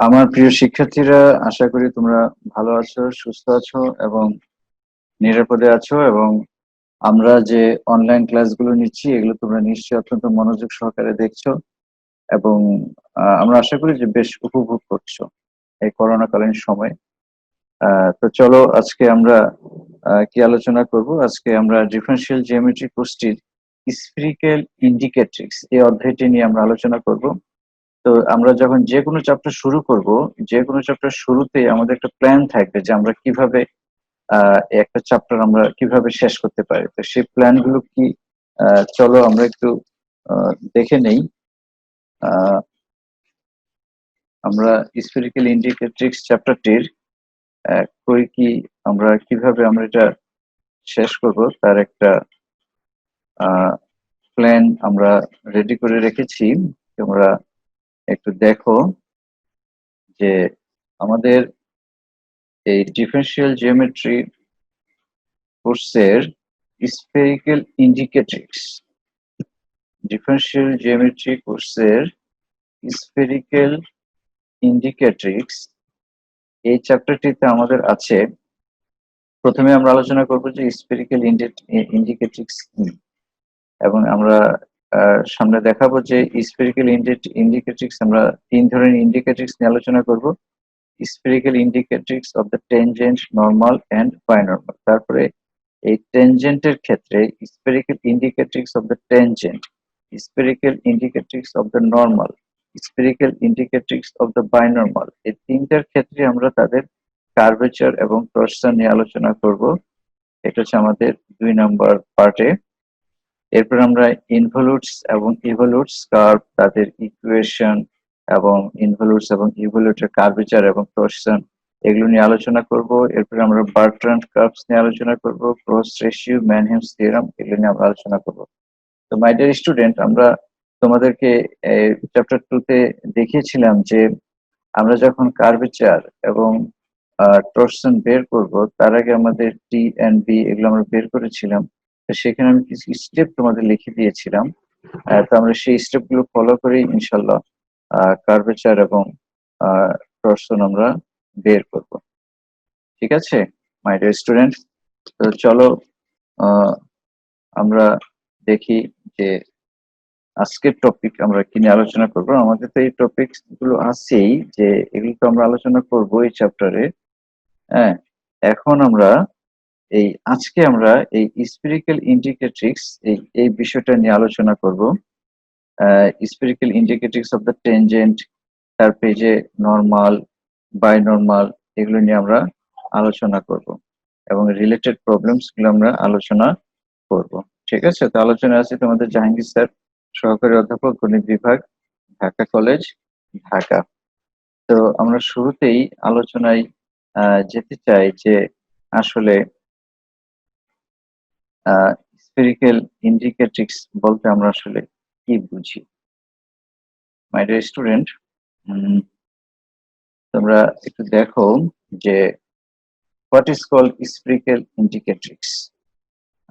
আমার প্রিয় শিক্ষার্থীরা, আশা করি তোমরা ভালো আছো, সুস্থ আছো এবং নিরাপদে আছো। এবং আমরা যে অনলাইন ক্লাসগুলো নিচ্ছি এগুলো তোমরা নিশ্চয়ই অত্যন্ত মনোযোগ সহকারে দেখছো এবং আমরা আশা করি যে বেশ উপভোগ করছো এই করোনাকালীন সময়। তো চলো আজকে আমরা কি আলোচনা করব। আজকে আমরা ডিফারেনশিয়াল জিওমেট্রি কোর্সটির স্ফেরিক্যাল ইন্ডিকেট্রিক্স এই অধ্যায়টি নিয়ে আমরা আলোচনা করব। তো আমরা যখন যে কোনো চ্যাপ্টার শুরু করব, যে কোনো চ্যাপ্টার শুরুতেই আমাদের একটা প্ল্যান থাকবে যে আমরা কিভাবে একটা চ্যাপ্টার আমরা কিভাবে শেষ করতে পারি। তো সেই প্ল্যান গুলো কি, চলো আমরা একটু দেখে নেই। আহ, আমরা স্ফেরিক্যাল ইন্ডিকেট্রিক্স চ্যাপ্টারটির কই কি আমরা কিভাবে আমরা এটা শেষ করব তার একটা প্ল্যান আমরা রেডি করে রেখেছি। তোমরা একটু দেখো যে আমাদের এই ডিফারেনশিয়াল জিওমেট্রি কোর্সের স্ফেরিক্যাল ইন্ডিকেট্রিক্স, ডিফারেনশিয়াল জিওমেট্রি কোর্সের স্ফেরিক্যাল ইন্ডিকেট্রিক্স এই চ্যাপ্টারটিতে আমাদের আছে। প্রথমে আমরা আলোচনা করব যে স্ফেরিক্যাল ইন্ডিকেট্রিক্স কি, এবং আমরা সামনে দেখাবো যে স্ফেরিক্যাল ইন্ডিকেট্রিক্স আমরা তিন ধরনের ইন্ডিকেট্রিক্স নিয়ে আলোচনা করব: spherical indicatrix of the tangent, normal and binormal. তারপরে এই টেনজেন্টের ক্ষেত্রে spherical indicatrix of the tangent, spherical indicatrix of the normal, spherical indicatrix of the binormal. এই তিনটার ক্ষেত্রে আমরা তাদের কার্ভেচার এবং টর্সন নিয়ে আলোচনা করব। এটা হচ্ছে আমাদের 2 নম্বর পার্টে। এরপর আমরা ইনভলিউটস এবং ইভলিউটস কার্ভ, তাদের ইকুয়েশন এবং ইনভলিউটস এবং ইভলিউটের কার্ভেচার এবং টর্সন এগুলো নিয়ে আলোচনা করব। এরপর আমরা বার্ট্রান্ড কার্ভস নিয়ে আলোচনা করব, ক্রস রেশিও, ম্যানহেমস থিওরাম এগুলো নিয়ে আমরা আলোচনা করব। তো মাই ডিয়ার স্টুডেন্ট, আমরা তোমাদেরকে চ্যাপ্টার 2 তে দেখিয়েছিলাম যে আমরা যখন কার্ভেচার এবং টর্সন বের করব তার আগে আমাদের টি এন্ড বি এগুলো আমরা বের করেছিলাম। তো সেখানে আমি কিছু স্টেপ তোমাদের লিখে দিয়েছিলাম। তো আমরা সেই স্টেপ গুলো ফলো করে ইনশাল্লাহ কার্ভেচার এবং টর্সন আমরা বের করব। ঠিক আছে মাই ডিয়ার স্টুডেন্ট? তো চলো আমরা দেখি যে আজকের টপিক আমরা কি নিয়ে আলোচনা করব। আমাদের তো এই টপিক গুলো আছেই, যে এগুলো তো আমরা আলোচনা করবো এই চ্যাপ্টারে। হ্যাঁ, এখন আমরা আজকে আমরা এই স্ফেরিক্যাল ইন্ডিকেট্রিক্স এই বিষয়টা নিয়ে আলোচনা করব। Spherical indicatrix of the tangent, তার পেজে নর্মাল, বাইনর্মাল এগুলো নিয়ে আমরা আলোচনা করব এবং রিলেটেড প্রবলেমস গুলো আমরা আলোচনা করব। ঠিক আছে? তো আলোচনা আছে তোমাদের জাহাঙ্গীর স্যার, সহকারী অধ্যাপক, গণিত বিভাগ, ঢাকা কলেজ, ঢাকা। তো আমরা শুরুতেই আলোচনায় যেতে চাই যে আসলে স্ফেরিক্যাল ইন্ডিকেট্রিক্স বলতে আমরা আসলে কি বুঝি। মাই ডিয়ার স্টুডেন্ট, তোমরা একটু দেখো যে হোয়াট ইজ কল্ড স্ফেরিক্যাল ইন্ডিকেট্রিক্স।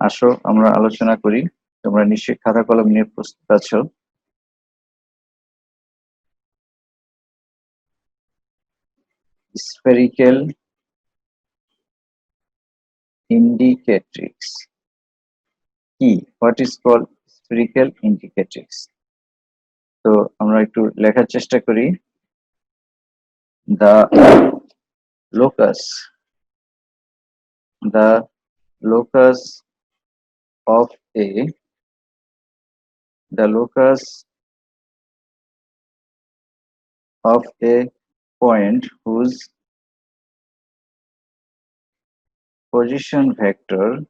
আসো আমরা আলোচনা করি। তোমরা নিশ্চয়ই খাতা কলম নিয়ে প্রস্তুত আছো। স্ফেরিক্যাল ইন্ডিকেট্রিক্স কি? What is called spherical indicatrix? তো আমরা একটু লেখার চেষ্টা করি। the locus the locus of the locus of a point whose position vector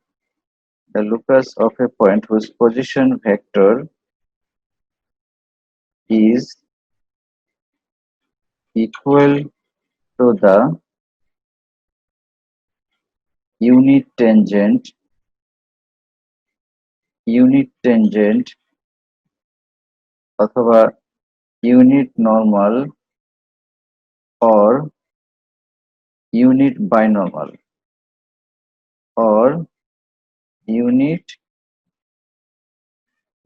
the locus of a point whose position vector is equal to the unit tangent অথবা unit normal or unit binormal or unit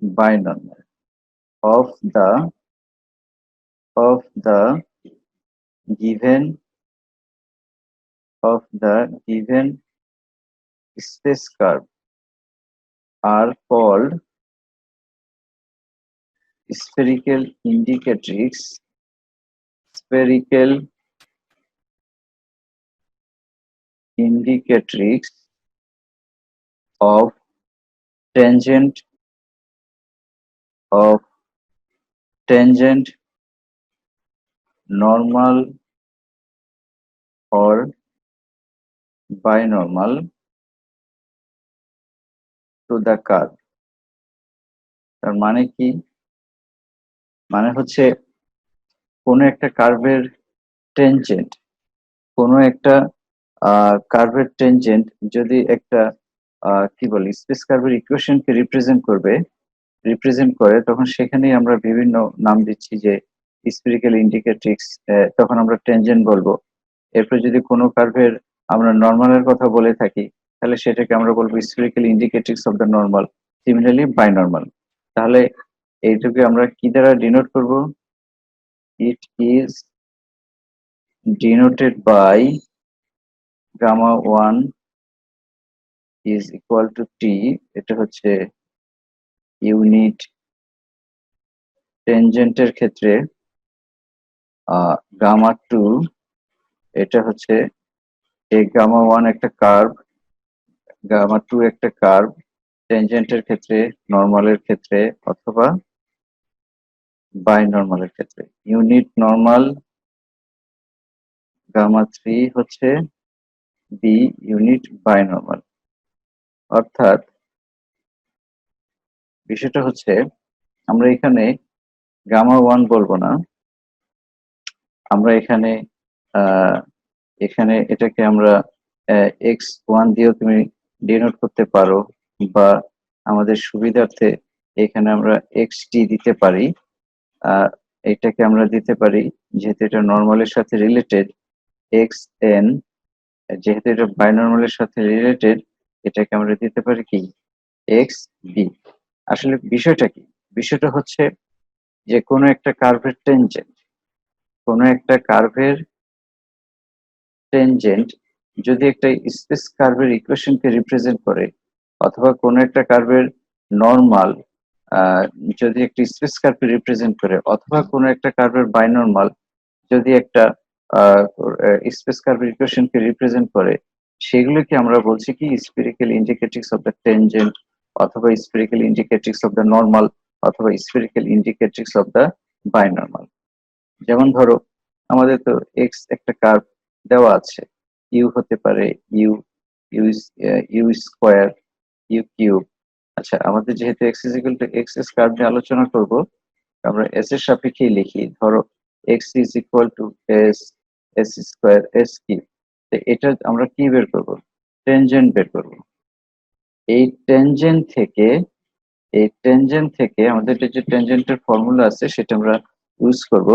binormal of the given of the given space curve are called spherical indicatrix. Spherical indicatrix of tangent of tangent normal or binormal to the curve. তার মানে কি? মানে হচ্ছে কোনো একটা কার্ভের tangent, কোনো একটা কার্ভের টেনজেন্ট যদি একটা কি বলি স্পেস কার্ভের ইকুয়েশনকে রিপ্রেজেন্ট করে, তখন সেখানেই আমরা বিভিন্ন নাম দিচ্ছি, যে স্ফেরিক্যাল ইন্ডিকেট্রিক্স, তখন আমরা টেনজেন্ট বলবো। এরপর যদি কোনো কার্ভের আমরা নর্মালের কথা বলে থাকি, তাহলে সেটাকে আমরা বলবো spherical indicatrix of the normal, similarly binormal. তাহলে এইটাকে আমরা কি দ্বারা ডিনোট করব? It is denoted by gamma 1 is equal to t. এটা হচ্ছে ইউনিট টেনজেন্টের ক্ষেত্রে। গামা 2 এটা হচ্ছে এই গামা 1 একটা কার্ভ, গামা 2 একটা কার্ভ, টেনজেন্টের ক্ষেত্রে, নরমালের ক্ষেত্রে অথবা বাইনর্মালের ক্ষেত্রে। ইউনিট নরমাল গামা 3 হচ্ছে বি ইউনিট বাইনর্মাল। অর্থাৎ বিষয়টা হচ্ছে আমরা এখানে গামা 1 বলবো না, আমরা এখানে এখানে এটাকে আমরা x1 দিয়েও তুমি ডিনোট করতে পারো, বা আমাদের সুবিধার্থে এখানে আমরা xt দিতে পারি। এটাকে আমরা দিতে পারি, যেহেতু এটা নর্মালের সাথে রিলেটেড, xn, যেহেতু এটা বাইনর্মালের সাথে রিলেটেড, এটাকে আমরা দিতে পারি কি xb। আসলে বিষয়টা কি? বিষয়টা হচ্ছে যে কোনো একটা কার্ভের টেনজেন্ট, কোনো একটা কার্ভের টেনজেন্ট যদি একটা স্পেস কার্ভের ইকুয়েশনকে রিপ্রেজেন্ট করে, অথবা কোনো একটা কার্ভের নরমাল যদি একটা স্পেস কার্ভকে রিপ্রেজেন্ট করে, অথবা কোনো একটা কার্ভের বাইনর্মাল যদি একটা স্পেস কার্ভের ইকুয়েশনকে রিপ্রেজেন্ট করে, সেগুলোকে আমরা বলছি কি spherical indicatrix of the tangent, অথবা spherical indicatrix of the normal, অথবা স্ফেরিক্যাল ইন্ডিকেট্রিক্স অফ দ্য বাইনর্মাল। যেমন ধরো আমাদের তো এক্স একটা কার্ভ দেওয়া আছে, ইউ হতে পারে u, u square, u cube. আচ্ছা, আমাদের যেহেতু x is equal to x curve নিয়ে আলোচনা করব, আমরা এস এর সাপেক্ষেই লিখি। ধরো x is equal to s, s square, s cube. এটা আমরা কি বের করব? টেনজেন্ট বের করব। এই টেনজেন্ট থেকে আমাদের যে টেনজেন্টের ফর্মুলা আছে সেটা আমরা ইউজ করব।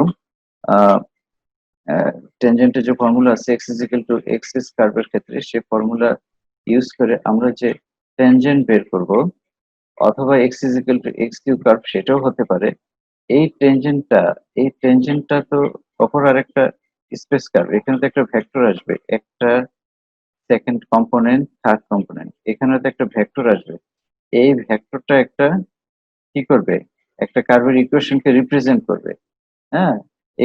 টেনজেন্টের যে ফর্মুলা আছে x is equal to x কার্ভের ক্ষেত্রে, সেই ফর্মুলা ইউজ করে আমরা যে টেনজেন্ট বের করব, অথবা x is equal to x cube curve, সেটাও হতে পারে। এই টেনজেন্টটা তো অপর আরেকটা স্পেস কার্ভ, এখানে তো একটা ভেক্টর আসবে, একটা সেকেন্ড কম্পোনেন্ট, থার্ড কম্পোনেন্ট, এখানে তো একটা ভেক্টর আসবে। এই ভেক্টরটা একটা কি করবে? একটা কার্ভের ইকুয়েশনকে রিপ্রেজেন্ট করবে। হ্যাঁ,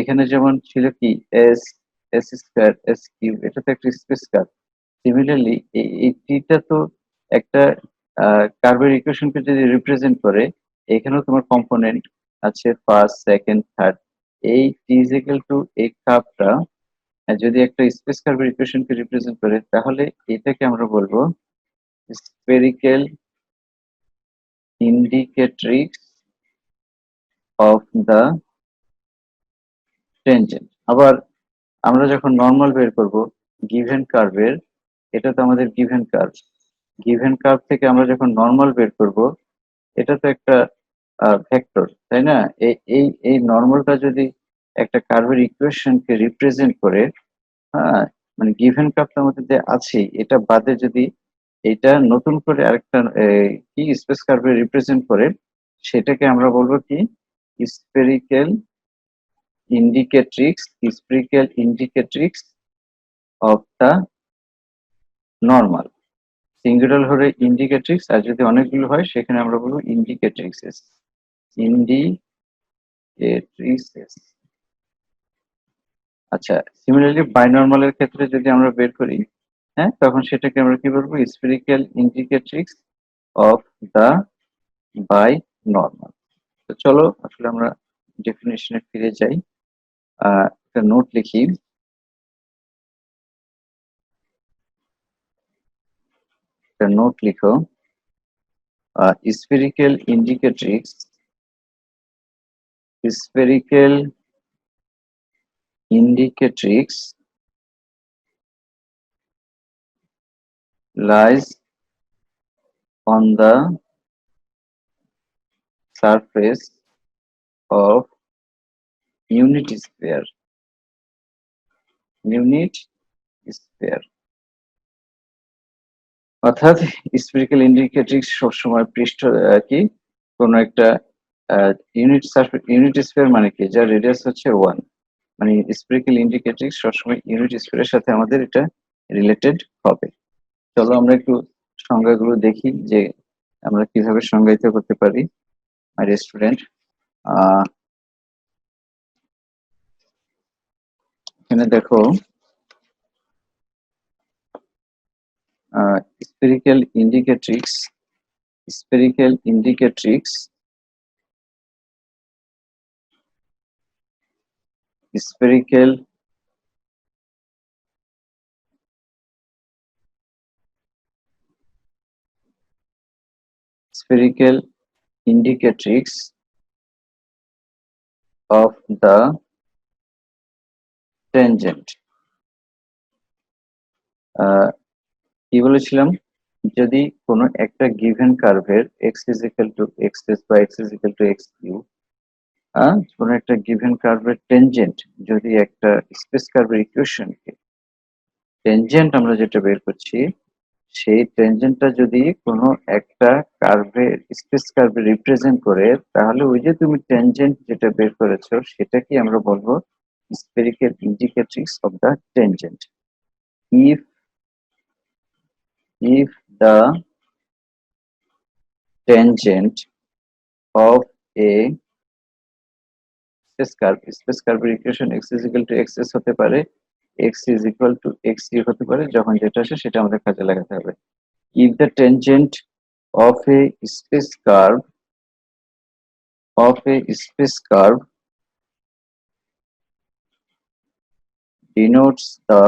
এখানে যেমন ছিল কি S, S square, S cube, এটা তো একটা স্পেস কার্ভ। সিমিলারলি এই টিটা তো একটা কার্ভের ইকুয়েশনকে যদি রিপ্রেজেন্ট করে, এখানেও তোমার কম্পোনেন্ট আছে ফার্স্ট, সেকেন্ড, থার্ড। এই টি ইজ ইকুয়াল টু এই কার্ভটা যদি একটা স্পেস কার্ভের ইকুয়েশনকে রিপ্রেজেন্ট করে, তাহলে এটাকে আমরা বলবো spherical indicatrix of the tangent. আবার আমরা যখন নর্মাল বের করব গিভেন কার্ভের, এটা তো আমাদের গিভেন কার্ভ থেকে আমরা যখন নর্মাল বের করব, এটা তো একটা ভেক্টর, তাই না? এই এই এই নর্মালটা যদি একটা কার্ভের ইকুয়েশনকে রিপ্রেজেন্ট করে, হ্যাঁ, মানে গিভেন কার্ভ তো আমাদের যে আছে, এটা বাদে যদি এটা নতুন করে আরেকটা কি স্পেস কার্ভে রিপ্রেজেন্ট করে, সেটাকে আমরা বলবো কি spherical indicatrix, spherical indicatrix of the normal. Singular হলে ইন্ডিকেট্রিক্স, আর যদি অনেকগুলো হয় সেখানে আমরা বলবো ইন্ডিকেট্রিক্সেস। ইন্ডিকেট্রিক্সেস। আচ্ছা, সিমিলারলি বাইনর্মালের ক্ষেত্রে যদি আমরা বের করি, হ্যাঁ, তখন সেটাকে আমরা কি বলবো? Spherical indicatrix of the binormal. তো চলো আসলে আমরা ডেফিনেশনে ফিরে যাই। একটা নোট লিখি। একটা নোট লিখো। spherical indicatrix lies on the surface of unit sphere. অর্থাৎ স্ফেরিক্যাল ইন্ডিকেট্রিক্স সবসময় পৃষ্ঠ কি কোন একটা ইউনিট স্ফিয়ার মানে কি, যার রেডিয়াস হচ্ছে 1, মানে স্ফেরিক্যাল ইন্ডিকেট্রিক্স সবসময় ইউনিট স্ফিয়ারের সাথে আমাদের এটা রিলেটেড হবে। চলো আমরা একটু সংজ্ঞাগুলো দেখি যে আমরা কিভাবে সংজ্ঞায়িত করতে পারি। মাই স্টুডেন্ট, এখানে দেখো spherical indicatrix spherical indicatrix spherical spherical indicatrix of the tangent. কি বলেছিলাম? যদি কোনো একটা গিভেন কার্ভের x is equal to x বা x is equal to x cube, কোনো একটা গিভেন কার্ভের টেনজেন্ট যদি একটা স্পেস কার্ভের ইকুয়েশনকে টেনজেন্ট আমরা যেটা বের করছি, সেই টেনজেন্টটা যদি কোনো একটা কার্ভের স্পেস কার্ভে রিপ্রেজেন্ট করে, তাহলে ওই যে তুমি টেনজেন্ট যেটা বের করেছো সেটাকে আমরা বলবো spherical indicatrix of the tangent. If the tangent of a space curve equation x is equal to x হতে পারে, x is equal to x হতে পারে, যখন যেটা আসে সেটা আমাদের কাজে লাগাতে হবে। If the tangent of a space curve denotes the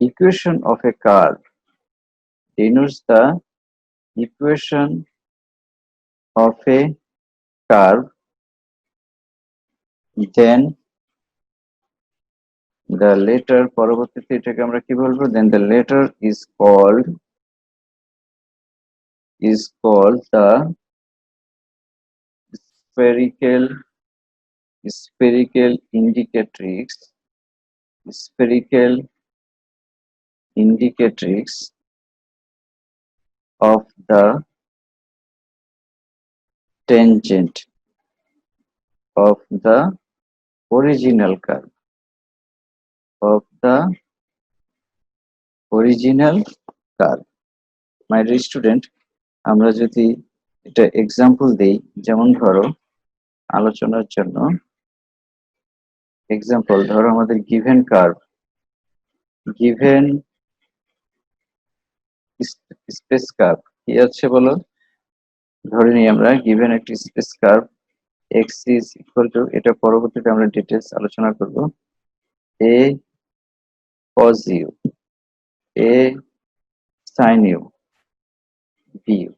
equation of a curve then the latter, পরবর্তীতে এটাকে আমরা কি বলবো? then the latter is called the spherical indicatrix of the tangent of the original curve. My dear student, আমরা যদি এটা example দেই, যেমন ধরো আলোচনার জন্য এক্সাম্পল ধরো আমাদের given curve, given space curve কি আছে বলো? ধরে নিই আমরা গিভেন একটি space curve x is equal to, এটা পরবর্তীতে আমরা ডিটেইলস আলোচনা করব, a cos u, a sin u, b u।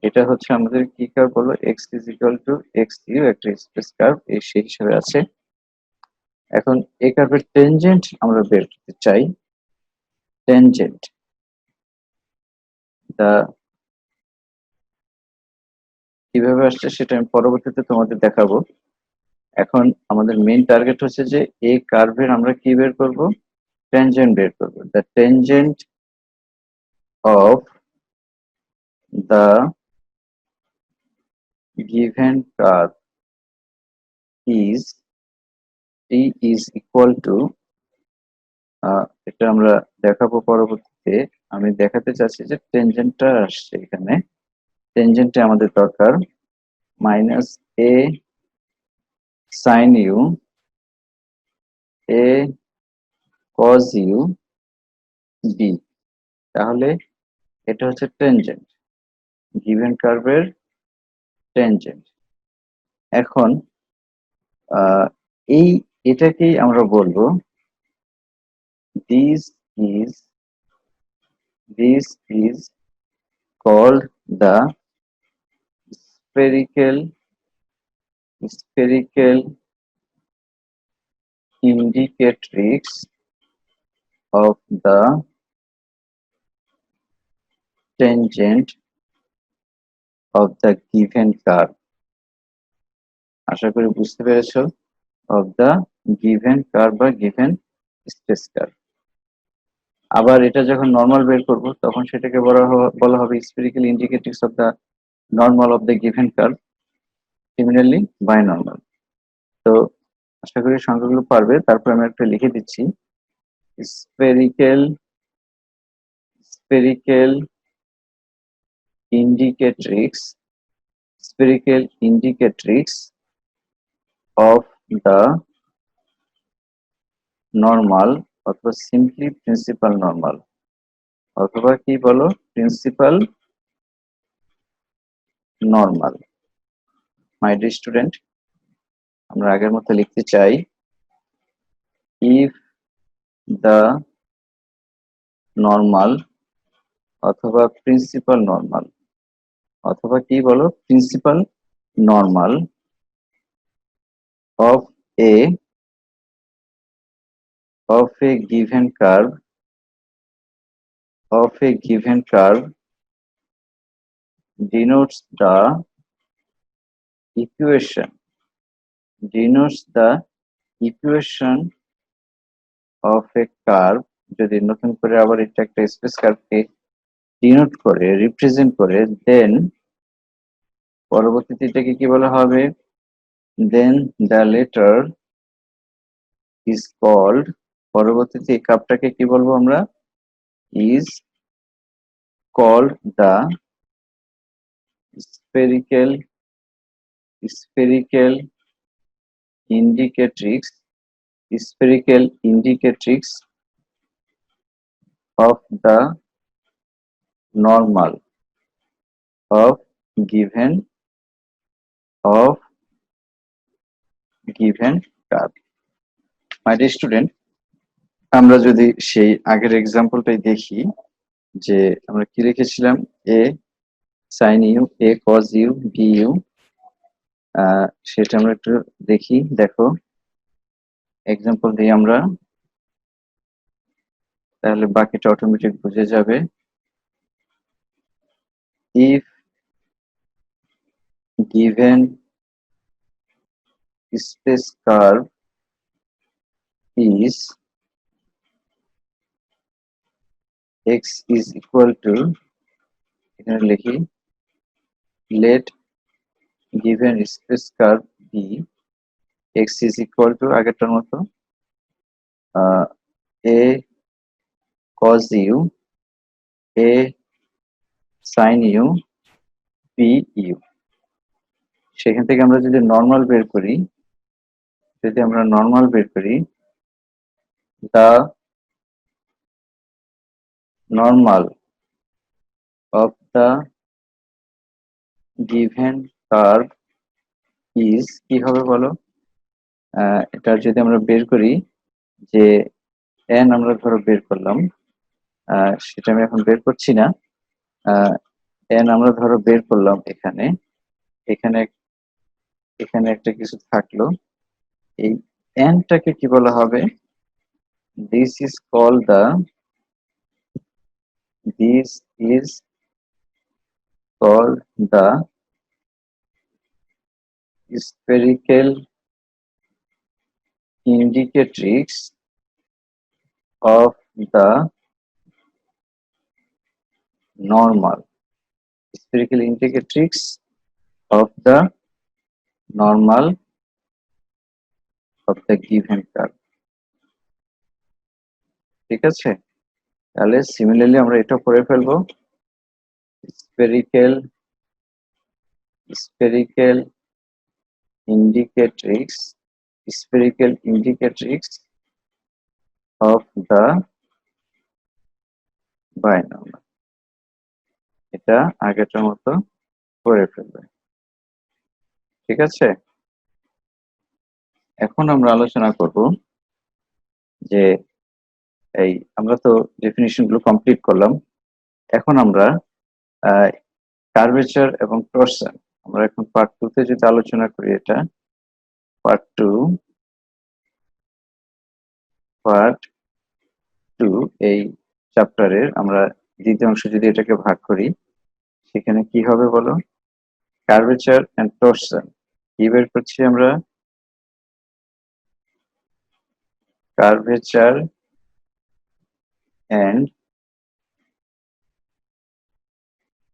এটা হচ্ছে আমাদের কি কার্ভ বলো? x is equal to x u, একটা স্পেস কার্ভ এই সেই হিসাবে আছে। এখন এই কার্ভের টেনজেন্ট আমরা বের করতে চাই। টেনজেন্ট দা কিভাবে আসছে সেটা আমি পরবর্তীতে তোমাদের দেখাবো। এখন আমাদের মেইন টার্গেট হচ্ছে যে এই কার্ভের আমরা কি বের করব? টেনজেন্ট বের করব। The tangent of the given curve is T is equal to এটা আমরা দেখাবো পরবর্তীতে। আমি দেখাতে চাচ্ছি যে টেনজেন্টটা আসছে এখানে, টেনজেন্টে আমাদের দরকার minus a sin u, a cos u, b। তাহলে এটা হচ্ছে টেনজেন্ট, গিভেন কার্ভের টেনজেন্ট। এখন আহ, এটাকেই আমরা বলবো this is this is called the spherical indicatrix of the tangent of the given curve। আশা করি বুঝতে পেরেছো, of the given curve বা given space curve। আবার এটা যখন নর্মাল বের করব তখন সেটাকে বলা হবে spherical indicatrix of the normal of the given curve, similarly binormal। তো আশা করি সংখ্যাগুলো পারবে। তারপর আমি একটা লিখে দিচ্ছি, spherical indicatrix of the normal অথবা simply principal normal, অথবা কি বলো প্রিন্সিপাল নর্মাল। মাই ডিয়ার স্টুডেন্ট, আমরা আগের মতো লিখতে চাই, if the normal অথবা প্রিন্সিপাল নর্মাল, অথবা কি বলো principal normal of a given curve denotes the equation of a curve। যদি নতুন করে আবার এটা একটা স্পেস কার্ভকে ডিনোট করে রিপ্রেজেন্ট করে, দেন পরবর্তীতে এটাকে কি বলা হবে, then the latter is called, পরবর্তীতে এই কার্ভটাকে কি বলবো আমরা, is called the spherical indicatrix of the normal of given curve। My dear student, আমরা যদি সেই আগের এক্সাম্পলটাই দেখি, যে আমরা কি লিখেছিলাম, a sin u, a cos u, b u। সেটা আমরা একটু দেখি, দেখো এক্সাম্পল দিয়ে আমরা, তাহলে বাকিটা অটোমেটিক বুঝে যাবে। if given space curve is x is equal to, এখানে লিখি, let given space curve be x is equal to আগেরটার মতো a cos u, a sin u, b u। সেখান থেকে আমরা যদি নর্মাল বের করি, the normal of the given curve is, কি হবে বলো, এটা যদি আমরা বের করি, যে n আমরা ধরো বের করলাম, সেটা আমি এখন বের করছি না, n আমরা ধরো বের করলাম, এখানে এখানে এখানে একটা কিছু থাকলো, এই n টাকে কি বলা হবে, this is called the spherical indicatrix of the normal of the normal of the given curve। ঠিক আছে, তাহলে সিমিলারলি আমরা এটা করে ফেলবো, spherical indicatrix of the binomial। এটা আগেটার মতো করে ফেলবে। ঠিক আছে, এখন আমরা আলোচনা করব যে এই আমরা তো ডেফিনিশন গুলো কমপ্লিট করলাম, এখন আমরা কার্ভেচার এবং টরশন আমরা এখন পার্ট 2 তে যদি আলোচনা করি, এটা পার্ট 2 এই চ্যাপ্টারের আমরা দ্বিতীয় অংশ যদি এটাকে ভাগ করি, সেখানে কি হবে বলো? কার্ভেচার এন্ড টরশন কি বের করছি আমরা? Curvature and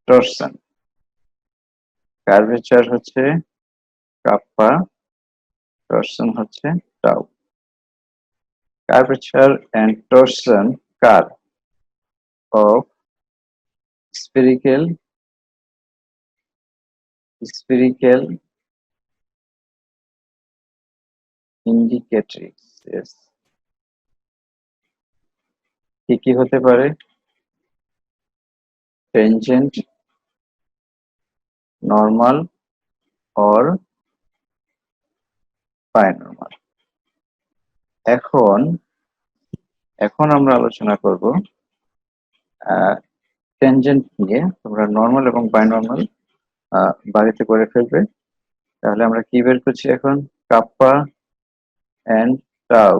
torsion. কার্ভেচার হচ্ছে কাপ্পা, টরশন হচ্ছে টাউ। কার্ভেচার এন্ড টরশন কার of spherical indicatrixes কি হতে পারে? Tangent, normal or binormal। এখন আমরা আলোচনা করব টেনজেন্ট নিয়ে। তোমরা নর্মাল এবং বাইনর্মাল বাড়িতে করে ফেলবে। তাহলে আমরা কি বের করছি এখন? Kappa and tau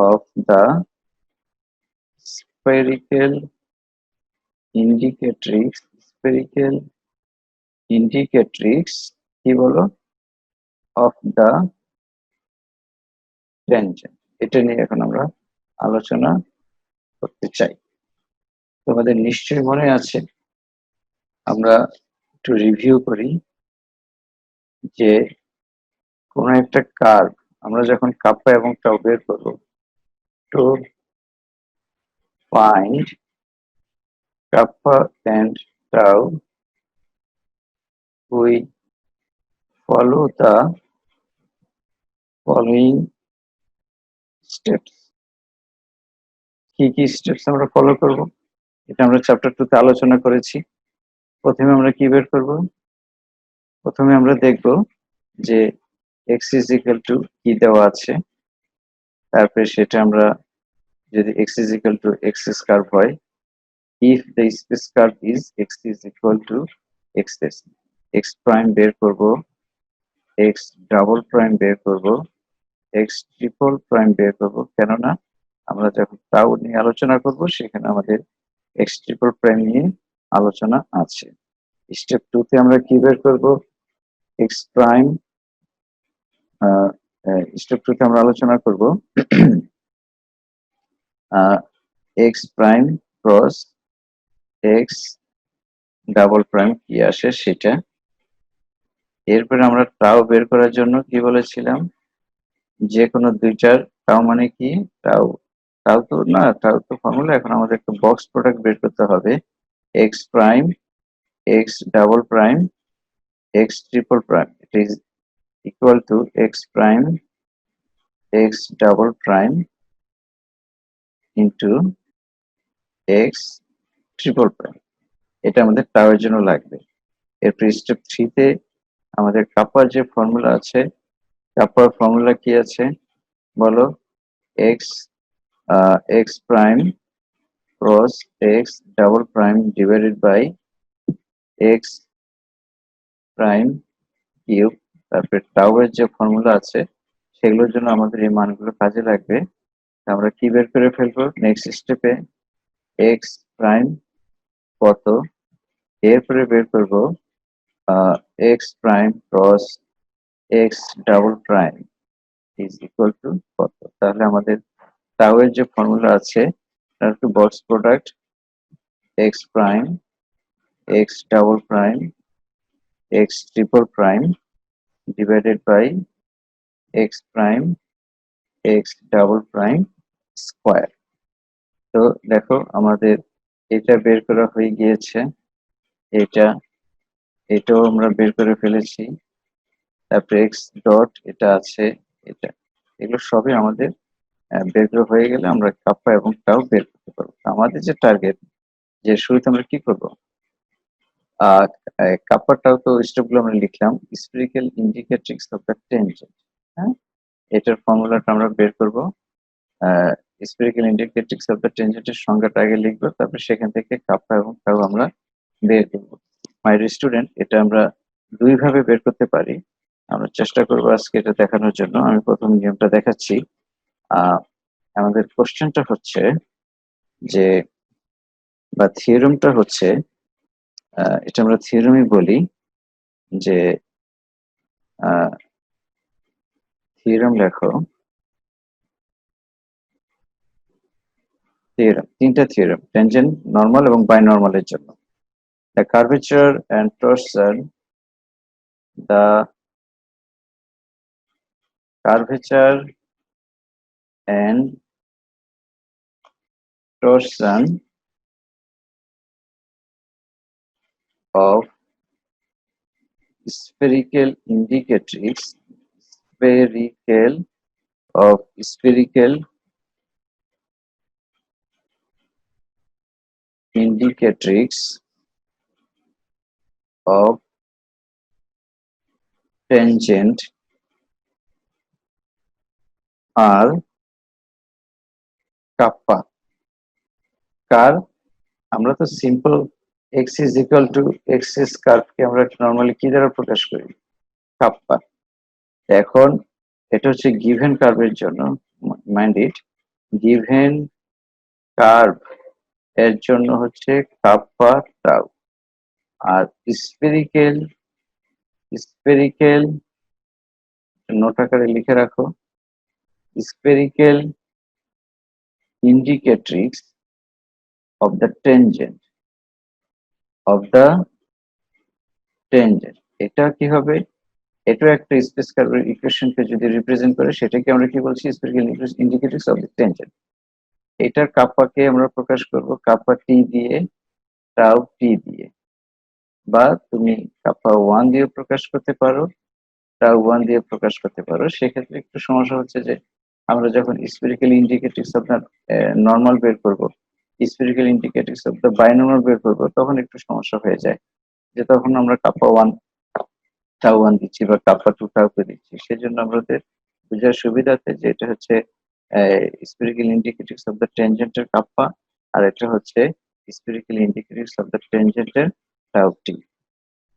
of the spherical indicatrix কি বলো? of the tangent। এটা নিয়ে এখন আমরা আলোচনা করতে চাই। তোমাদের নিশ্চয়ই মনে আছে, আমরা একটু রিভিউ করি যে কোন একটা কার্ভ আমরা যখন কাপ্পা এবং টাউ বের করব, to find kappa and tau we follow the following steps। কি স্টেপস আমরা ফলো করব, এটা আমরা চ্যাপ্টার 2 তে আলোচনা করেছি। প্রথমে আমরা কি বের করব? প্রথমে আমরা দেখব যে x is equal to কি দেওয়া আছে, তারপরে সেটা আমরা যদি x is equal to x curve হয়, if the space curve is x is equal to x prime বের করব, x ডাবল প্রাইম বের করব, x ট্রিপল প্রাইম বের করব। কেননা আমরা যখন টাউ নিয়ে আলোচনা করব, সেখানে আমাদের x ট্রিপল প্রাইম নিয়ে আলোচনা আছে। স্টেপ 2 তে আমরা কি বের করব? x prime. স্টেপ 2 তে আমরা আলোচনা করব x prime cross x double prime কি আসে সেটা। এরপরে আমরা টাউ বের করার জন্য কি বলেছিলাম? যে কোনো দুইটার টাউ মানে কি? টাউ টাউ তো ফর্মুলা। এখন আমাদের একটা বক্স প্রোডাক্ট বের করতে হবে, x prime x double prime x triple prime, it is equal two x prime x double prime into x triple prime. এটা আমাদের টাউ এর জন্য লাগবে। এরপর স্টেপ 3 তে আমাদের কাপ্পার যে ফর্মুলা আছে, কাপ্পার ফর্মুলা কি আছে বলো? x prime cross x double prime divided by x prime cube. তারপরে টাউ এর যে ফর্মুলা আছে, সেগুলোর জন্য আমাদের এই মানগুলো কাজে লাগবে। আমরা কি বের করে ফেলবো নেক্সট স্টেপে? x প্রাইম কত, এরপরে বের করব x prime cross x double prime is equal two কত। তাহলে আমাদের টাউ এর যে ফর্মুলা আছে, তার একটু box product x prime x double prime x triple prime divided by x prime x double prime square. তো দেখো আমাদের এটা বের করা হয়ে গিয়েছে, এটাও আমরা বের করে ফেলেছি, তারপরে এক্স ডট এটা আছে, এটা এগুলো সবই আমাদের বের করা হয়ে গেলে আমরা কাপ্পা এবং টাও বের করতে পারবো। আমাদের যে টার্গেট, যে শুরুতে আমরা কি করব, কাপ্পা টাও তো স্টেপগুলো আমরা লিখলাম, spherical indicatrix of the tangent. হ্যাঁ, এটার ফর্মুলাটা আমরা বের করব। স্ফেরিক্যাল ইন্ডিকেট্রিক্স অফ দ্য টেনজেন্টের সংজ্ঞাটা আগে লিখবো, তারপর সেখান থেকে কাপ্পা এবং টাও আমরা বের করবো। মাই স্টুডেন্ট, এটা আমরা দুই ভাবে বের করতে পারি। আমরা চেষ্টা করবো আজকে এটা দেখানোর জন্য। আমি প্রথম নিয়মটা দেখাচ্ছি। আমাদের কোশ্চেনটা হচ্ছে যে, বা থিওরেমটা হচ্ছে, এটা আমরা থিওরেমই বলি, যে থিওরেম লেখো। থিওরেম, তিনটা থিওরেম, টেনজেন্ট, নরমাল এবং বাইনরমালের জন্য। The curvature and torsion, the curvature and torsion of spherical indicatrix, spherical indicatrix of tangent are kappa। কার, আমরা তো simple x is equal to axis কার্ভকে আমরা নরমালি কি দ্বারা প্রকাশ করি, কাপ্পা। এখন এটা হচ্ছে গিভেন কার্ভের জন্য, মাইন্ড ইট, গিভেন কার্ভ এর জন্য হচ্ছে কাপ্পা টাউ। আর স্ফেরিক্যাল, স্ফেরিক্যাল নোট আকারে লিখে রাখো, spherical indicatrix of the tangent, of the tangent. এটা কি হবে, এটা একটা স্পেস কার্ভের ইকুয়েশনকে যদি রিপ্রেজেন্ট করে, সেটাকে আমরা কি বলছি, spherical indicatrix of the tangent. এটার কাপ্পাকে আমরা প্রকাশ করব কাপ্পা টি দিয়ে, টাউ টি দিয়ে, বা তুমি কাপ্পা 1 দিয়ে প্রকাশ করতে পারো, টাউ 1 দিয়ে প্রকাশ করতে পারো। সেক্ষেত্রে একটু সমস্যা হচ্ছে যে, আমরা যখন spherical indicatrix of the normal বের করব, স্ফেরিক্যাল ইন্ডিকেট্রিক্স অফ দ্য বাইনর্মাল বের করব, তখন একটু সমস্যা হয়ে যায়, যে তখন আমরা কাপ্পা 1 টাউ 1 দিচ্ছি বা কাপ্পা 2 টাউ কে দিচ্ছি। সেজন্য আমাদের বোঝার সুবিধাতে যে এটা হচ্ছে spherical indicatrix of the টেনজেন্টের kappa, আর এটা হচ্ছে spherical indicatrix of the টেনজেন্টের tau টি।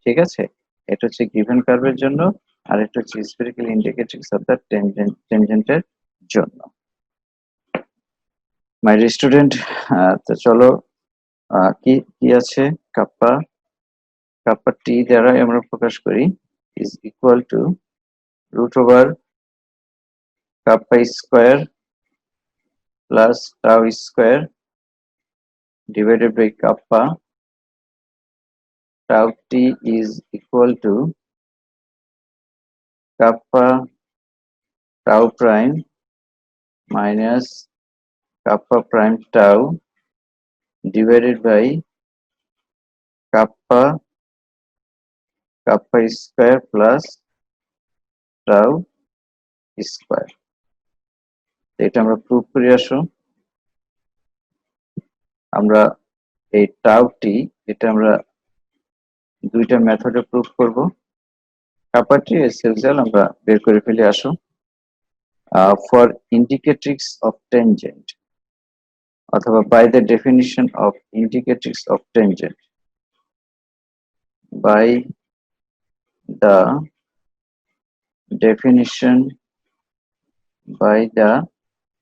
ঠিক আছে, এটা হচ্ছে গিভেন কার্ভের জন্য, আর এটা হচ্ছে স্ফেরিক্যাল ইন্ডিকেট্রিক্স অফ দ্য টেনজেন্টের জন্য। মাই স্টুডেন্ট, তো চলো, কি কি আছে, কাপ্পা, কাপ্পা টি দ্বারা আমরা প্রকাশ করি, is equal to root over kappa square plus tau square divided by kappa. Tau t is equal to kappa tau prime minus kappa prime tau divided by kappa square plus tau square. এটা আমরা proof করে আসো। আমরা এই tau টি, এটা আমরা দুইটা মেথডে প্রুফ করব। কাপ্পা টি এসএলজাল আমরা বের করে ফেলে আসো। ফর ইন্ডিকেট্রিক্স অফ টেনজেন্ট, অথবা by the definition of indicatrix of tangent, by the definition, by the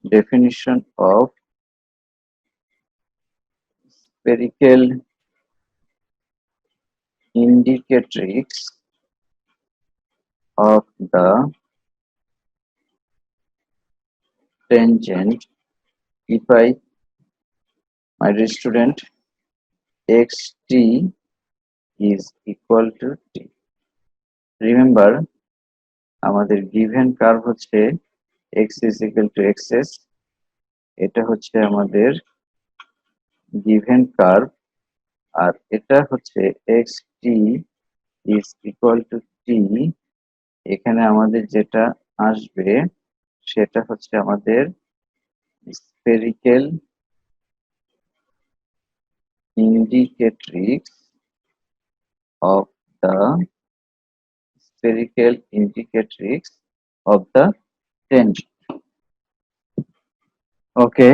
definition of spherical indicatrix of the tangent, if I, my dear student, xt is equal to t. Remember, আমাদের given curve হচ্ছে x is equal to xs, এটা হচ্ছে আমাদের given curve, আর এটা হচ্ছে xt is equal to t। এখানে আমাদের যেটা আসবে সেটা হচ্ছে আমাদের spherical indicatrix of the spherical indicatrix of the tangent। ওকে,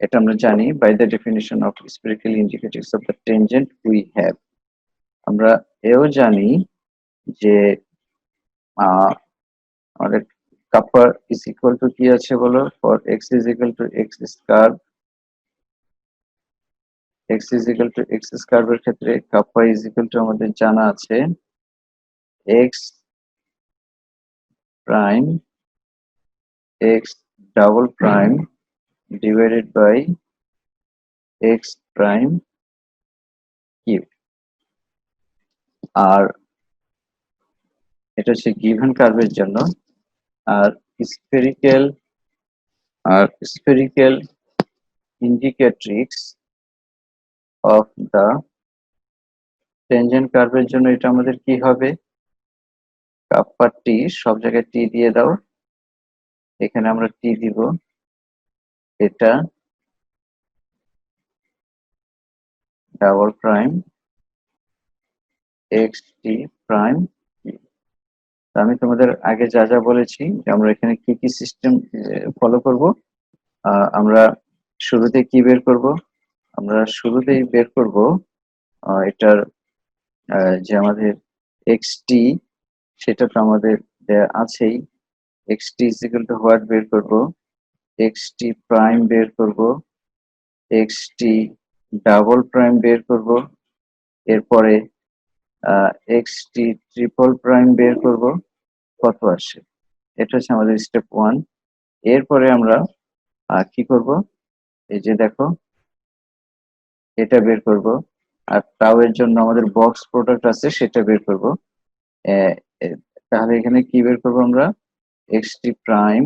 এটা আমরা জানি by the definition of spherical indicatrix of the tangent we have। আমরা এও জানি যে আমাদের কাপা is equal to কি আছে বলো, for x is equal to x square, x is equal to x square এর ক্ষেত্রে কাপা is equal to আমাদের জানা আছে x prime x double prime divided by x prime cube। আর এটা হচ্ছে গিভেন কার্ভের জন্য। আর spherical indicatrix of the tangent কার্ভের জন্য এটা আমাদের কি হবে, কাপ্পা টি, সব জায়গায় টি দিয়ে দাও, এখানে আমরা টি দিব, এটা ডাবল প্রাইম এক্স টি প্রাইম। আমি তোমাদের আগে যা যা বলেছি যে আমরা এখানে কি কি সিস্টেম ফলো করব, আমরা শুরুতে কি বের করব, আমরা শুরুতেই বের করব এটার যে আমাদের xt, সেটা তো আমাদের আছেই, xt is equal to what বের করব, xt প্রাইম বের করব, xt ডাবল প্রাইম বের করব, এরপরে xt ট্রিপল প্রাইম বের করব, কত আসে, এটা হচ্ছে আমাদের স্টেপ 1। এরপরে আমরা কি করব, এই যে দেখো এটা বের করব, আর টাও এর জন্য আমাদের বক্স প্রোডাক্ট আছে সেটা বের করব। তাহলে এখানে কি বের করব আমরা, xt prime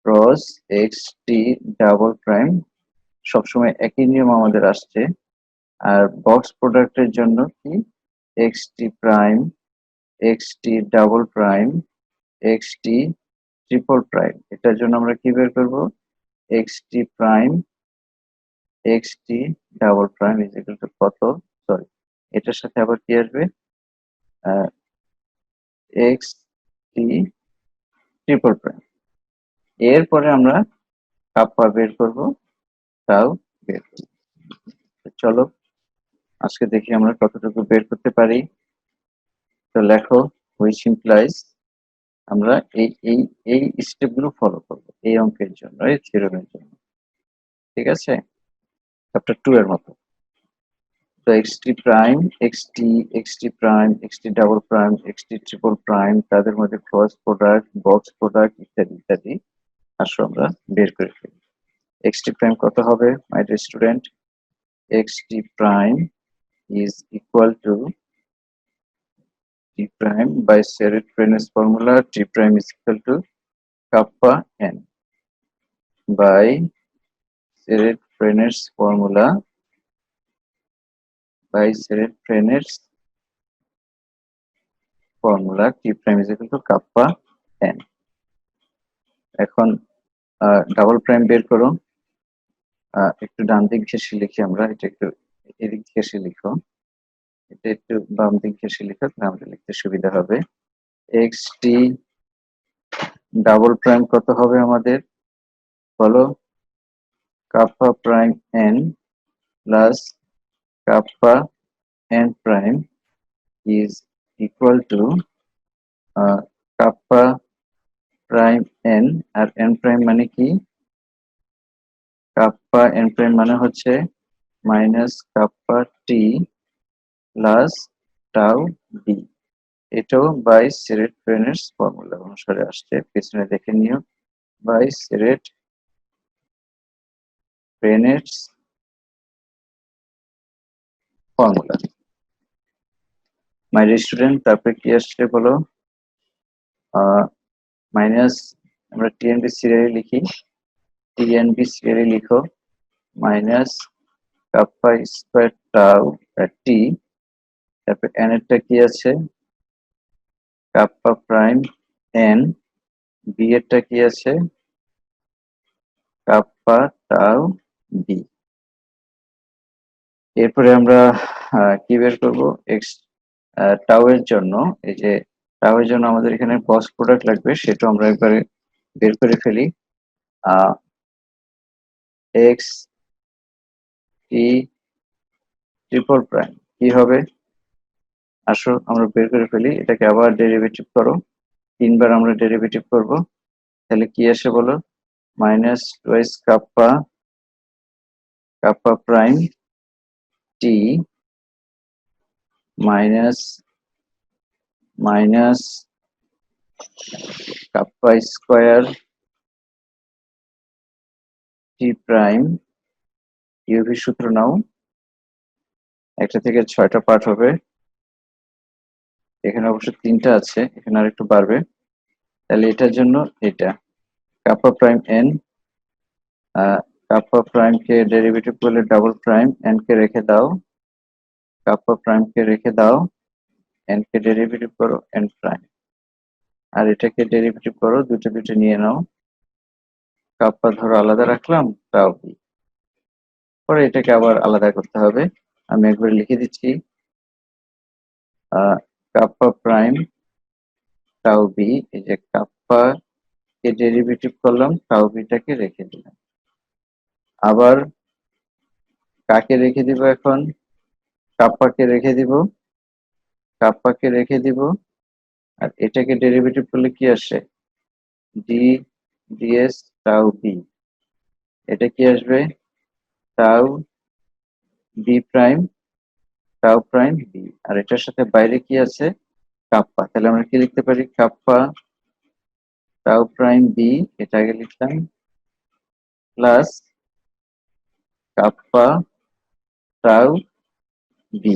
cross xt double prime, সবসময় একই নিয়ম আমাদের আসছে। আর বক্স প্রোডাক্টের জন্য কি, xt prime xt double prime xt triple prime, এটার জন্য আমরা কি বের করব, xt prime xt double prime is equal two কত, সরি এটার সাথে আবার কি আসবে, xt ট্রিপল প্রাইম। এরপরে আমরা কাপ্পা বের করব, তাও বের করব। চলো আজকে দেখি আমরা কতটুকু বের করতে পারি। তো লেখো which implies, আমরা এই এই এই স্টেপগুলো ফলো করব এই অঙ্কের জন্য, এই থিওরেমের জন্য, ঠিক আছে, চ্যাপ্টার 2 এর মতো। তো xt prime xt prime xt double prime xt triple prime, তাদের মধ্যে ক্রস প্রোডাক্ট, বক্স প্রোডাক্ট ইত্যাদি ইত্যাদি আসো আমরা বের করে ফেলি। xt প্রাইম কত হবে my dear student, xt prime is equal to t prime by Seret-Frenes formula, t prime is equal to kappa n by Seret-Frenes formula, t prime is equal to kappa n। এখন double prime বের করো, একটু ডান দিক ঘেঁষে লিখি আমরা, এটা একটু এদিক ঘেঁষে লিখো, এটা একটু বাম দিক ঘেঁষে লিখো, তাহলে আমাদের লিখতে সুবিধা হবে। xt ডাবল প্রাইম কত হবে আমাদের বলো, kappa prime n plus kappa n prime is equal to kappa prime n, আর n প্রাইম মানে কি, কাপ্পা n প্রাইম মানে হচ্ছে minus kappa t plus tau d. এটাও বাই সেরেট-ফ্রেনেস ফর্মুলা অনুসারে আসছে, পিছনে দেখে নিও, by Serret Frenet formula. My student, তারপরে কি আসছে বলো, মাইনাস আমরা টিএনবি সিরিয়ালি লিখি, টিএনবি সিরিয়ালি লিখো minus kappa square tau t, তারপর এন এরটা কি আছে কাপ্পা প্রাইম এন, বি এরটা কি আছে কাপ্পা টাউ বি। এরপরে আমরা কি বের করব এক্স টাউ এর জন্য, এই যে টাউ এর জন্য আমাদের এখানে ক্রস প্রোডাক্ট লাগবে, সেটা আমরা একবারে বের করে ফেলি। এক্স টি ট্রিপল প্রাইম কি হবে, আসো আমরা বের করে ফেলি, এটাকে আবার ডেরিভেটিভ করো, তিনবার আমরা ডেরিভেটিভ করব, তাহলে কি আসে বলো, minus twice kappa kappa prime t minus minus kappa square t prime, uv সূত্র নাও, একটা থেকে 6টা পার্ট হবে, এখানে অবশ্য 3টা আছে, এখানে আর একটু বাড়বে, তাহলে এটার জন্য এটা kappa prime n, kappa prime কে ডেরিভেটিভ করলে ডাবল প্রাইম, এন কে রেখে দাও, কাপ্পা প্রাইম কে রেখে দাও, এন কে ডেরিভেটিভ করো এন প্রাইম, আর এটাকে ডেরিভেটিভ করো, দুটো নিয়ে নাও, কাপ্পা ধরো আলাদা রাখলাম, টাও বি, পরে এটাকে আবার আলাদা করতে হবে, আমি একবার লিখে দিচ্ছি কাপ্পা প্রাইম টাউ বি, এই যে কাপ্পা কে ডেরিভেটিভ করলাম, টাউ বিটাকে রেখে দিলাম, আবার কাকে রেখে দিব এখন, কাপ্পাকে রেখে দিব, কাপ্পাকে রেখে দিব, আর এটাকে ডেরিভেটিভ করলে কি আসে ডি ডিএস টাউ বি, এটা কি আসবে tau b prime, tau prime b, আর এটার সাথে বাইরে কি আছে কাপ্পা, তাহলে আমরা কি লিখতে পারি কাপ্পা টাউ প্রাইম বি, এটা আগে লিখলাম, plus kappa tau b,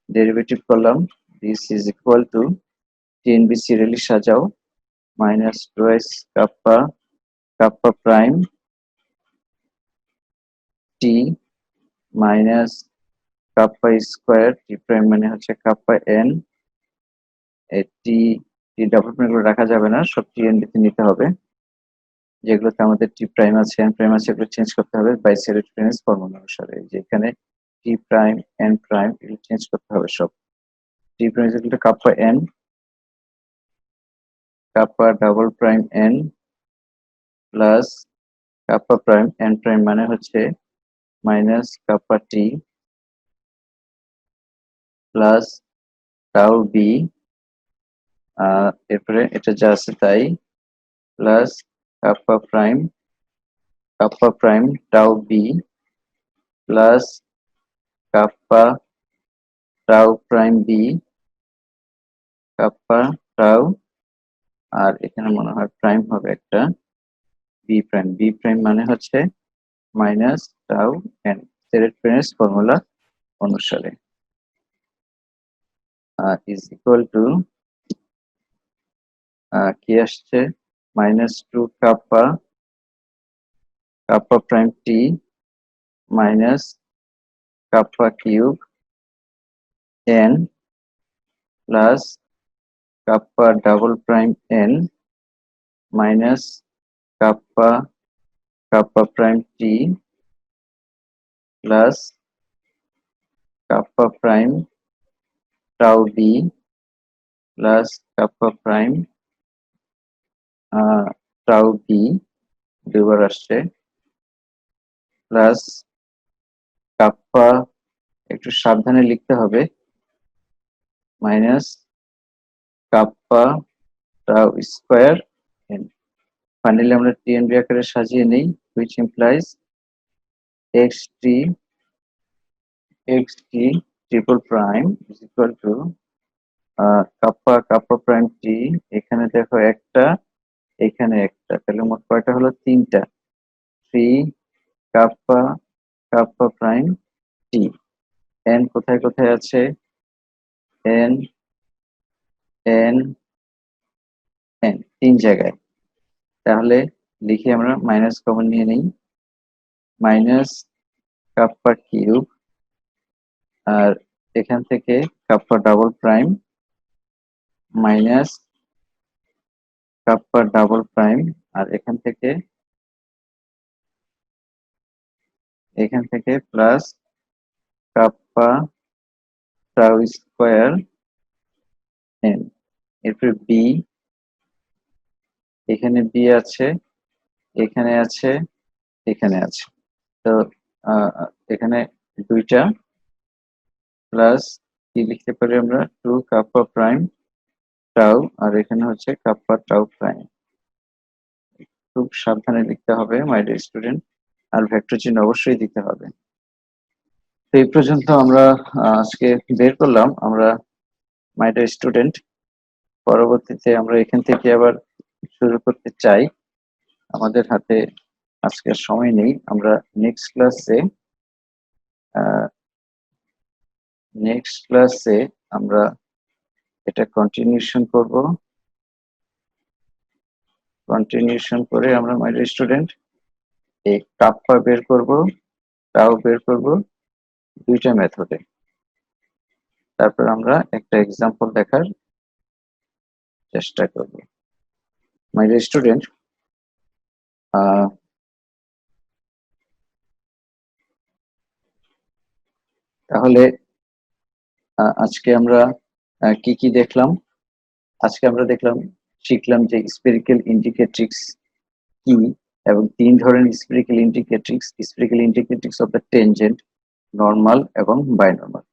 derivative করলাম, this is equal to TNB serially সাজাও, minus twice kappa kappa prime t minus kappa square t prime মানে হচ্ছে kappa n, t t double prime করে রাখা যাবে না, সব টি এন তে নিতে হবে, যেগুলোতে আমাদের টি প্রাইম আছে এন প্রাইম আছে এগুলো চেঞ্জ করতে হবে বাই সেরেট্রিনাস ফর্মুলা অনুসারে, যে এখানে টি প্রাইম এন প্রাইম এগুলো চেঞ্জ করতে হবে সব, t prime is equal to kappa n kappa double prime n plus kappa prime n prime মানে হচ্ছে minus kappa t plus tau b, এরপরে এটা যা আছে তাই, plus kappa prime tau b plus kappa tau prime b kappa tau, আর এখানে মনে হয় প্রাইম হবে একটা বি প্রাইম মানে হচ্ছে মাইনাস টাউ এন, সেরেট্রিনাস ফর্মুলা অনুসারে, ইজ ইকুয়াল টু কি আসছে minus two kappa kappa prime t minus kappa cube n plus kappa double prime n minus kappa kappa prime t plus kappa prime tau b plus kappa prime tau b, দুবার আসছে, plus kappa, একটু সাবধানে লিখতে হবে, minus kappa tau square n, finally আমরা TNB আকারে সাজিয়ে নেই, which implies xt triple prime is equal to kappa prime টি, এখানে দেখো একটা, এখানে একটা, তাহলে মোট কয়টা হলো 3টা, 3 কাপ্পা কাপ্পা প্রাইম টি, এন কোথায় কোথায় আছে, এন এন n 3 জায়গায়। তাহলে লিখি আমরা মাইনাস কমন নিয়ে নেই, মাইনাস কাপ্পা কিউব, আর এখান থেকে kappa double prime minus kappa double prime, আর এখান থেকে plus kappa tau square n। এরপর বি, এখানে বি আছে, এখানে আছে, এখানে আছে। তো এখানে দুইটা প্লাস কি লিখতে পারি আমরা, 2 কাপ্পা প্রাইম টাউ, আর এখানে হচ্ছে কাপ্পা টাউ প্রাইম। খুব সাবধানে লিখতে হবে মাই ডিয়ার স্টুডেন্ট, আর ভেক্টর চিহ্ন অবশ্যই দিতে হবে। তো এই পর্যন্ত আমরা আজকে বের করলাম আমরা মাই ডিয়ার স্টুডেন্ট। পরবর্তীতে আমরা এখান থেকে আবার শুরু করতে চাই, আমাদের হাতে আজকে সময় নেই। আমরা নেক্সট ক্লাসে আমরা এটা কন্টিনিউশন করে আমরা মাই ডিয়ার স্টুডেন্ট এই কাপ্পা বের করব, টাও বের করব, দুইটা মেথডে। তারপর আমরা একটা এক্সাম্পল দেখার চেষ্টা করব। মাই ডিয়ার স্টুডেন্ট, তাহলে আজকে আমরা কি কি দেখলাম? আজকে আমরা শিখলাম যে স্ফেরিক্যাল ইন্ডিকেট্রিক্স কি, এবং 3 ধরনের spherical indicatrix of the tangent, normal এবং বাইনরমাল।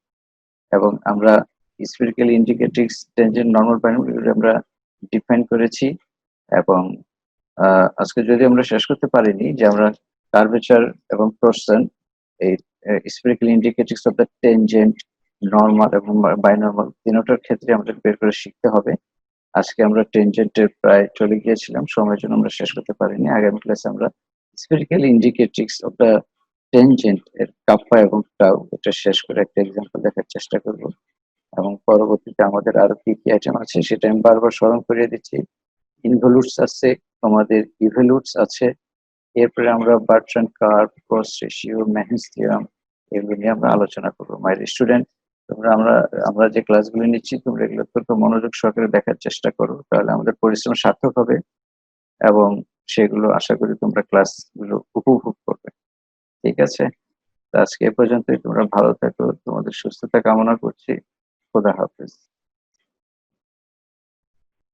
এবং আমরা spherical indicatrix, tangent, normal, binormal আমরা ডিফাইন করেছি। এবং আজকে যদি আমরা শেষ করতে পারিনি যে আমরা কার্ভেচার এবং টরশন, এই spherical indicatrix of the tangent, normal এবং বাইনরমাল তিনটার ক্ষেত্রে আমাদের বের করে শিখতে হবে। আজকে আমরা টেনজেন্টের প্রায় চলে গিয়েছিলাম, সময়ের জন্য আমরা শেষ করতে পারিনি। আগামী ক্লাসে আমরা spherical indicatrix of the tangent এর কাপ্পা এবং টাউ এটা শেষ করে একটা এক্সাম্পল দেখার চেষ্টা করব। এবং পরবর্তীতে আমাদের আরো কি কি আইটেম আছে সেটা আমি বারবার স্মরণ করিয়ে দিচ্ছি। ইনভলিউটস আছে, তোমাদের ইভলিউটস আছে, এরপরে আমরা বার্ট্রান্ড কার্ভ, ক্রস রেশিও, মেহেন্স থিওরাম এগুলো নিয়ে আমরা আলোচনা করবো। মাই স্টুডেন্ট, তোমরা আমরা যে ক্লাসগুলো নিচ্ছি তোমরা এগুলো অত্যন্ত মনোযোগ সহকারে দেখার চেষ্টা করো, তাহলে আমাদের পরিশ্রম সার্থক হবে এবং সেগুলো আশা করি তোমরা ক্লাসগুলো উপভোগ করবে। ঠিক আছে, আজকে এ পর্যন্তই। তোমরা ভালো থাকো, তোমাদের সুস্থতা কামনা করছি। খোদা হাফেজ।